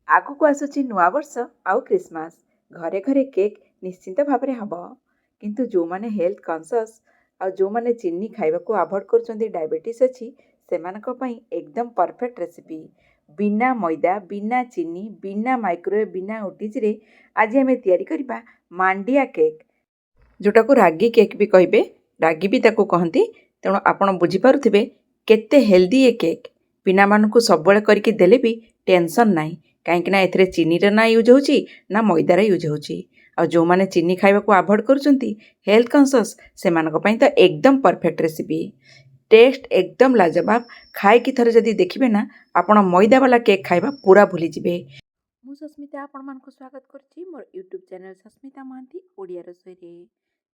आगु को आसुची नुआ वर्ष आउ क्रिसमस घरे घरे केक निश्चिंत भाव में हम किंतु जो माने हेल्थ कॉन्शियस आ जो माने चीनी खाइबा को अवॉइड करछन्ती डायबिटीज अछि सेमानक पई एकदम परफेक्ट रेसिपी बिना मैदा बिना चीनी बिना माइक्रोवेव बिना ओटीजी रे आज आमे तयारी करिबा मांडिया केक जोटा को रागी केक भी कहबे रागी भी ताको कहंती तेणु आपण बुझी पारुथिबे केते हेल्दी ए केक पिना मानकु सबबेले करके देले भी टेंशन नाही कहीं ना एथिरे चीनी रे ना यूज होची ना मैदार यूज होची आ जो माने चीनी खाइबा को अवॉइड करूचंती हेल्थ कॉन्शियस सेमानक पई तो एकदम परफेक्ट रेसिपी टेस्ट एकदम लाजवाब खाए की थरे जदी देखिबे ना आपण मैदा वाला केक खाइबा पूरा भूली जिबे। मु सस्मिता आपण मानकु स्वागत करछि मोर यूट्यूब चैनल सस्मिता महांती ओडिया रसोई रे।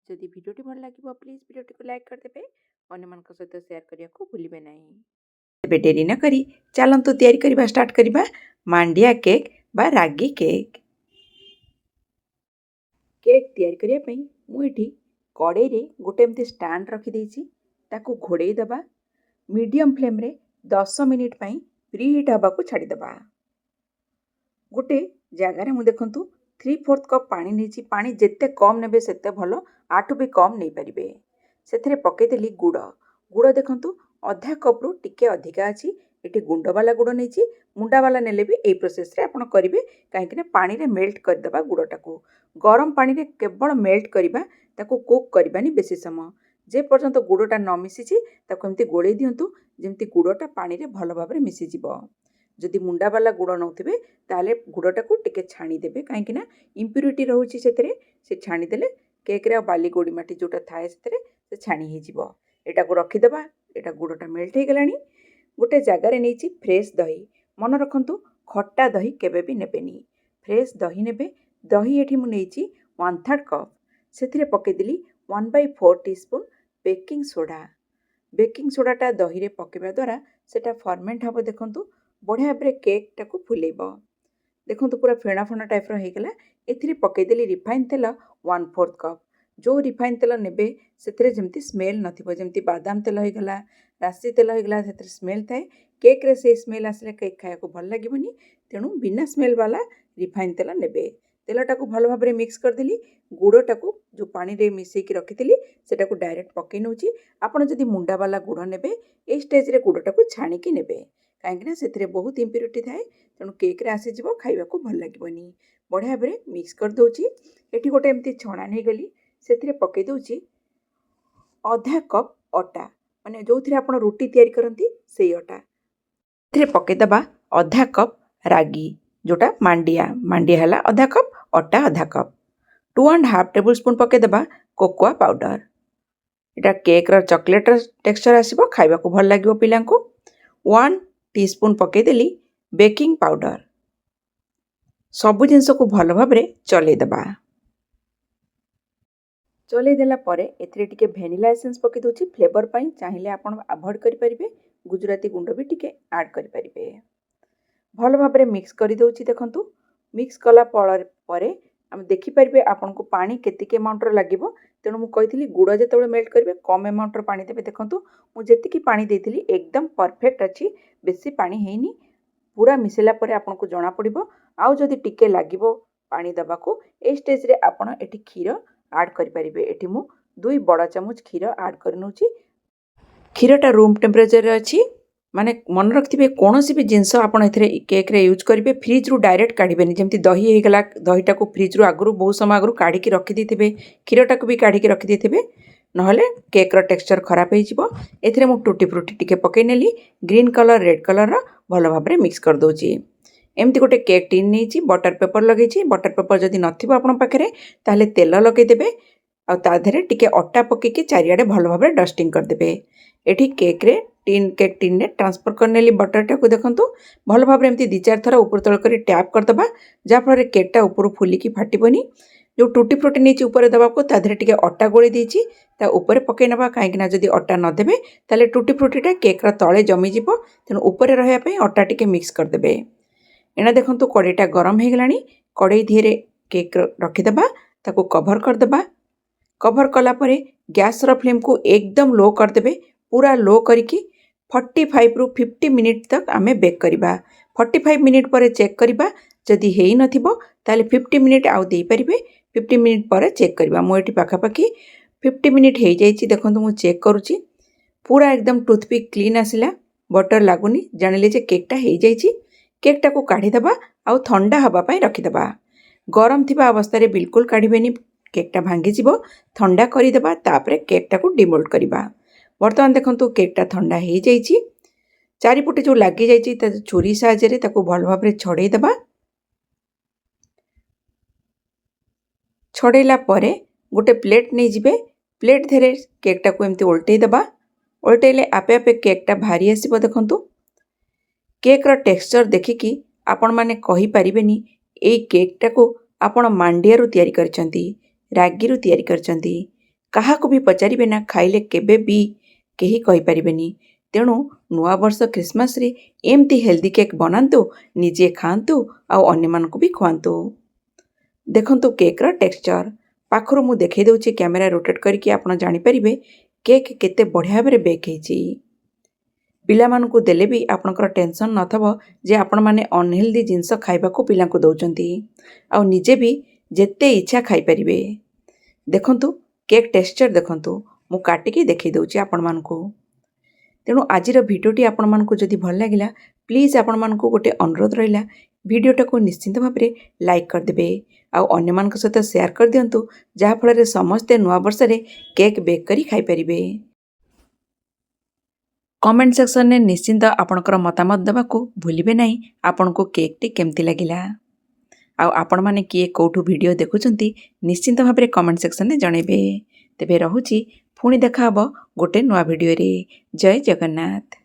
जदि वीडियोटी भल लागिबो प्लीज वीडियोटी को लाइक कर देबे अन्य मानक सहित शेयर करिया को भूलिबे नाही। तेबे देरी न करी चलंतु तयारी करिबा स्टार्ट करिबा मांडिया केक बा रागी केक। केक तयारी करिया पई मु एठी कड़ाई रे गोटे एमती स्टैंड रखी देछि ताकू घोड़े दबा मीडियम फ्लेम रे 10 मिनिट पई प्रीहीट हबा को छाड़ी दबा। गोटे जगह रे मु देखंतु 3/4 कप पानी नेछि पानी जेते कम नेबे सेते भलो आठु भी कम नै परिबे। सेथरे पके देली गुड़ देखंतु आधा कप रु टिके अधिका अछि एठी गुंड वाला गुड़ नेछि मुंडा वाला नेले भी ए प्रोसेस रे आपण करिवे काहे कि पानी रे मेल्ट कर दबा गुड़टाकू गरम पानी रे केवल मेल्ट करिबा ताकू कुक करबानी बेसी समय जे पर्यंत गुड़टा न मिसिछि ताकू एमती गोळेई दियंतु जेमती गुड़टा पानी रे भलो भाबरे मिसि जिवो। जदि मुंडा वाला गुड़ नौथिबे ताले गुड़टाकू टिके छाणी देबे काहे कि ना इम्प्यूरिटी रहउछि सेतरे से छाणी देले केक रे बाली गोड़ी माटी जोटा थाए सेतरे से छाणी हे जिवो। एटाकू रखि देबा एटा गुड़टा मेल्ट हे गलानी गोटे जगह रे नेछि फ्रेश दही मन रखंतु खट्टा दही केबे भी नेबेनी फ्रेश दही नेबे दही एठी मु नेछि 1/3 कप सेथिरे पके दिली 1/4 टीस्पून बेकिंग सोडाटा दही रे पकेबा द्वारा सेटा फर्मेंट हबो देखंतु बढ़िया भाबरे केक टाकू फुलेइबो देखंतु पूरा फेणा फेणा टाइप रो हे गेला। एथिरे पके दिली रिफाइन तेल 1/4 कप जो रिफाइन तेल नेबे सेथिरे जेमती स्मेल नथिबो जेमती बादाम तेल हे गला राशि तेल हे गला सेथिरे स्मेल थाए केक रे से स्मेल आसले केक खाया को भल लागिबोनी तेणु बिना स्मेल वाला रिफाइन तेल नेबे तेलटाकू भल भाबरे मिक्स कर देली गुड़टाकू जो पानी रे मिसई की रखिथिली सेटाकू डायरेक्ट पके नउची आपण जदि मुंडा वाला गुड़ नेबे ए स्टेज रे गुड़टाकू छाणी की नेबे काहे कि सेथिरे बहुत इम्प्यूरिटी थाए तेणु केक रे आसी जिवो खाइबा को भल लागिबोनी बढ़िया भाबरे मिक्स कर दोची। एठी गोटे एमती छणा नै गली सेथिरे पके दोची आधा कप अटा माने जोथिरे आपण रोटी तयारी करंती सेई अटा एथिरे पके दबा आधा कप रागी जोटा मांडिया हला आधा कप अटा आधा कप 2.5 टेबल स्पून पके दबा कोकोआ पाउडर एटा केक रो चॉकलेट टेक्सचर आसीबो खाइबा को भल लागिबो पिलांको 1 टीस्पून पके देली बेकिंग पाउडर सब जिंस को भल भाबरे चले दबा चले देला परे एथिरे टिके वेनिला एसेंस पके दोची फ्लेवर पई चाहिले आपण अवॉइड करि परिबे गुजराती गुंड भी टिके ऐड करि परिबे भल भाबरे मिक्स करि दोची देखंतु मिक्स कला परे हम देखि परिबे आपन को पानी केतिके अमाउंट रो लागिबो तेणु मु कहिथिली गुड़ जेतेबेले मेल्ट करिवे कम अमाउंट रो पानी देबे देखंतु मु जेतिकी पानी देथिली एकदम परफेक्ट अछि बेसी पानी हेनी पूरा मिसेला परे आपन को जणा पड़िबो आउ जदि टिके लागिबो पानी दबा को ए स्टेज रे आपन एठी खीर ऐड करि परिबे एठी मु 2 बड़ा चामच खीर ऐड करनउची खीरटा रूम टेम्परेचर रे अछि माने मन रखिबे कोनोसी भी जिंस आपण एथरे केक रे यूज करिवे फ्रिज रु डायरेक्ट काढिबेनी जेमती दही हे गला दहीटा को फ्रिज रु आगरु बहुत समय आगरु काढी की रखि देथिबे खीरटा को भी काढी की रखि देथिबे नहले केक रो टेक्सचर खराब हे जिवो। एथरे मु टूटी फ्रूटी टिके पके नेली ग्रीन कलर रेड कलर रो भलो भाबरे मिक्स कर दोची एमती गोटे केक टिन नेची बटर पेपर लगेची बटर पेपर जदि नथिबो आपण पाखरे ताले तेल लगे देबे आ ता धरे टिके अट्टा पके के चारियाडे भलो भाबरे डस्टिंग कर देबे एठी केक रे केक टिन ने ट्रांसफर करनेली बटरटा को देखंतु भल भाबरे एमती 2-4 थरा ऊपर तळ करी टैप कर दबा जा फल रे केकटा ऊपर फुली की फाटिबोनी जो टूटी फ्रूटी नीचे ऊपर दबा को ता धरे टिके अट्टा गोळी देछि ता ऊपर पके नबा काहे कि ना जदी अट्टा न देबे ताले टूटी फ्रूटीटा केक रा तळे जमी जिवो तेनु ऊपर रहया पई अट्टा टिके मिक्स कर देबे। एना देखंतु कड़ाईटा गरम हे गलानी कड़ाई धीरे केक रखि दबा ताको कवर कर दबा कवर कला परे गैस रा फ्लेम को एकदम लो कर देबे पूरा लो करिकी 45 रु 50 मिनिट तक आमे बेक करिबा 45 मिनिट परे चेक करिबा जदि हेई नथिबो ताले 50 मिनिट आउ देई परिबे। 50 मिनिट पर चेक करबा। मु एठी पाखापाखि 50 मिनिट हेई जाइछि। देखंतु मु चेक करूछि, पूरा एकदम टूथपिक क्लीन आसिला, बटर लागुनी। जानिले जे केकटा हेई जाइछि। केकटा को काढी दबा आउ ठंडा हबा पई रखि दबा। गरम थिबा अवस्था रे बिल्कुल काढिबेनी, केकटा भांगी जिवो। ठंडा करि दबा, तापरे केकटा को डिमोल्ड करिबा। वर्तमान देखंतु केकटा ठंडा हेई जाइछि। चारिपटे जो लागी जाइछि त छुरी साहाय्य रे ताको भल भाबरे छड़ेई दबा। छड़ेला परे गोटे प्लेट नहीं जिबे। प्लेट धेरे केकटा को एमती उल्टेई दबा। उल्टेले आपे आपे केकटा भारी आसीबो। देखंतु केक रो टेक्सचर देखिकी आपण माने कहि परिबेनी एई केकटा को आपण मांडिया रु तयारी करचंती, रागी रु तयारी करचंती। काहा को भी पचारिबे ना, खाइले केबे भी केही कहि परिबेनी। तेणु नुआ वर्ष क्रिसमस रे एमती हेल्दी केक बनांतु, निजे खांतु आउ अन्य मान को भी खुआंतु। देखंतु केक रो टेक्सचर पाखरु मु देखै दउछि, कैमरा रोटेट करके आपण जानि परिबे केक केते बढ़िया भाबरे बेक हेछि। पिला मानकु देले भी आपणकर टेंशन नथबो जे आपण माने अनहेल्दी जिंस खाइबा को पिला को दउचंती, आउ निजे भी जेते इच्छा खाइ परिबे। देखंतु केक टेक्सचर देखंतु, मु काटिकी देखै दउछि आपण मानकु। तेणु आजिर भिडियोटी आपण मानकु जदि भल लागिला, प्लीज आपण मानकु गोटे अनुरोध रहिला, भिडियोटा को निश्चिंत भाबरे लाइक कर देबे आउ अन्य मानक सहित शेयर कर दियंतु, जहा फଳରେ समस्ते नुआ वर्ष रे केक बेक करी खाइ परिबे। कमेंट सेक्शन ने निश्चिंत आपणकर मतामत देबाकू भूलिबे नहीं। आपनको केक टी केमती लागिला आउ आपण माने किए कोठू वीडियो देखुचंती निश्चिंत भाबरे कमेंट सेक्शन ने जणेबे। तेबे रहुची, पुणी देखा हबो गोटे नुआ वीडियो रे। जय जगन्नाथ।